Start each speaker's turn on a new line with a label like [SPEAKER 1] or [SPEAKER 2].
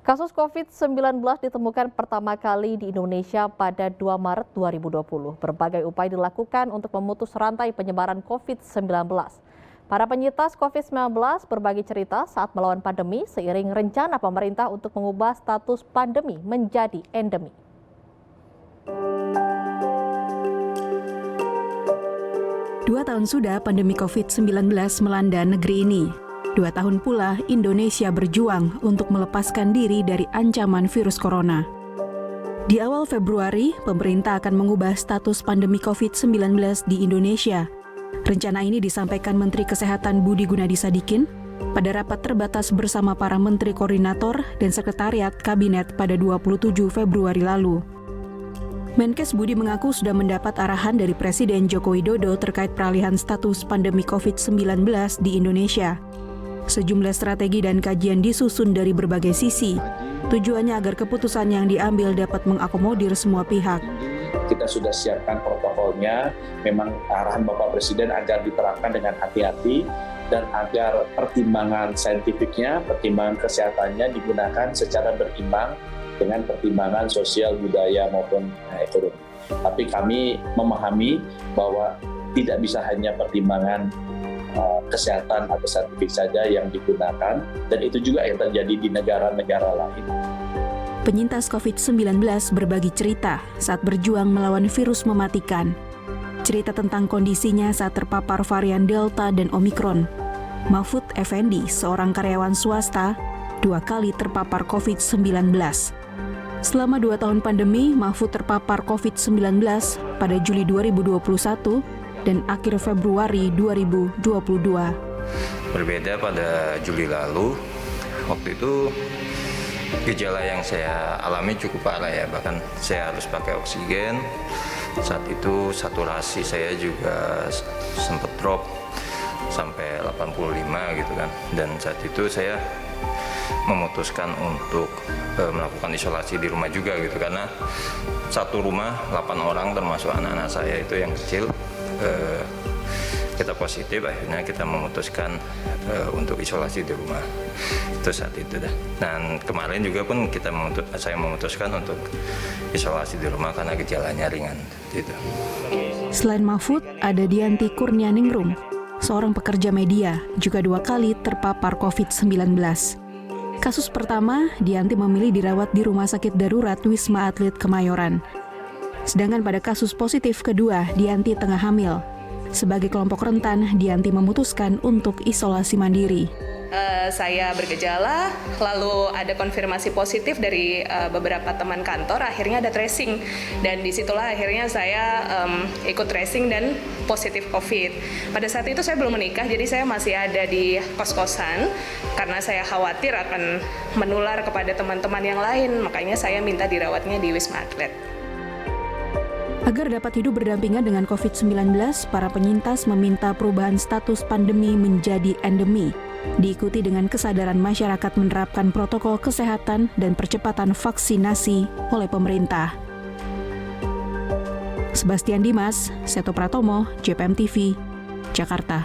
[SPEAKER 1] Kasus COVID-19 ditemukan pertama kali di Indonesia pada 2 Maret 2020. Berbagai upaya dilakukan untuk memutus rantai penyebaran COVID-19. Para penyintas COVID-19 berbagi cerita saat melawan pandemi seiring rencana pemerintah untuk mengubah status pandemi menjadi endemi.
[SPEAKER 2] Dua tahun sudah pandemi COVID-19 melanda negeri ini. 2 tahun pula Indonesia berjuang untuk melepaskan diri dari ancaman virus corona. Di awal Februari, pemerintah akan mengubah status pandemi COVID-19 di Indonesia. Rencana ini disampaikan Menteri Kesehatan Budi Gunadisadikin pada rapat terbatas bersama para Menteri Koordinator dan Sekretariat Kabinet pada 27 Februari lalu. Menkes Budi mengaku sudah mendapat arahan dari Presiden Joko Widodo terkait peralihan status pandemi COVID-19 di Indonesia. Sejumlah strategi dan kajian disusun dari berbagai sisi. Tujuannya agar keputusan yang diambil dapat mengakomodir semua pihak.
[SPEAKER 3] Kita sudah siapkan protokolnya, memang arahan Bapak Presiden agar diterapkan dengan hati-hati dan agar pertimbangan saintifiknya, pertimbangan kesehatannya digunakan secara berimbang dengan pertimbangan sosial, budaya maupun ekonomi. Tapi kami memahami bahwa tidak bisa hanya pertimbangan kesehatan atau saintifik saja yang digunakan, dan itu juga yang terjadi di negara-negara lain.
[SPEAKER 2] Penyintas COVID-19 berbagi cerita saat berjuang melawan virus mematikan. Cerita tentang kondisinya saat terpapar varian Delta dan Omikron. Mahfud Effendi, seorang karyawan swasta, 2 kali terpapar COVID-19. Selama 2 tahun pandemi, Mahfud terpapar COVID-19 pada Juli 2021 dan akhir Februari 2022.
[SPEAKER 4] Berbeda pada Juli lalu, waktu itu gejala yang saya alami cukup parah ya, bahkan saya harus pakai oksigen. Saat itu saturasi saya juga sempat drop sampai 85 gitu kan, dan saat itu saya memutuskan untuk melakukan isolasi di rumah juga gitu, karena satu rumah 8 orang termasuk anak-anak saya itu yang kecil kita positif. Akhirnya kita memutuskan untuk isolasi di rumah itu saat itu dah. Dan kemarin juga pun saya memutuskan untuk isolasi di rumah karena gejalanya ringan gitu.
[SPEAKER 2] Selain Mahfud, ada Dianti Kurnianingrum, seorang pekerja media, juga 2 kali terpapar COVID-19. Kasus pertama, Dianti memilih dirawat di Rumah Sakit Darurat Wisma Atlet Kemayoran. Sedangkan pada kasus positif kedua, Dianti tengah hamil. Sebagai kelompok rentan, Dianti memutuskan untuk isolasi mandiri.
[SPEAKER 5] Saya bergejala, lalu ada konfirmasi positif dari beberapa teman kantor, akhirnya ada tracing. Dan disitulah akhirnya saya ikut tracing dan positif COVID. Pada saat itu saya belum menikah, jadi saya masih ada di kos-kosan karena saya khawatir akan menular kepada teman-teman yang lain, makanya saya minta dirawatnya di Wisma Atlet.
[SPEAKER 2] Agar dapat hidup berdampingan dengan COVID-19, para penyintas meminta perubahan status pandemi menjadi endemi, diikuti dengan kesadaran masyarakat menerapkan protokol kesehatan dan percepatan vaksinasi oleh pemerintah. Sebastian Dimas, Seto Pratomo, JPM TV, Jakarta.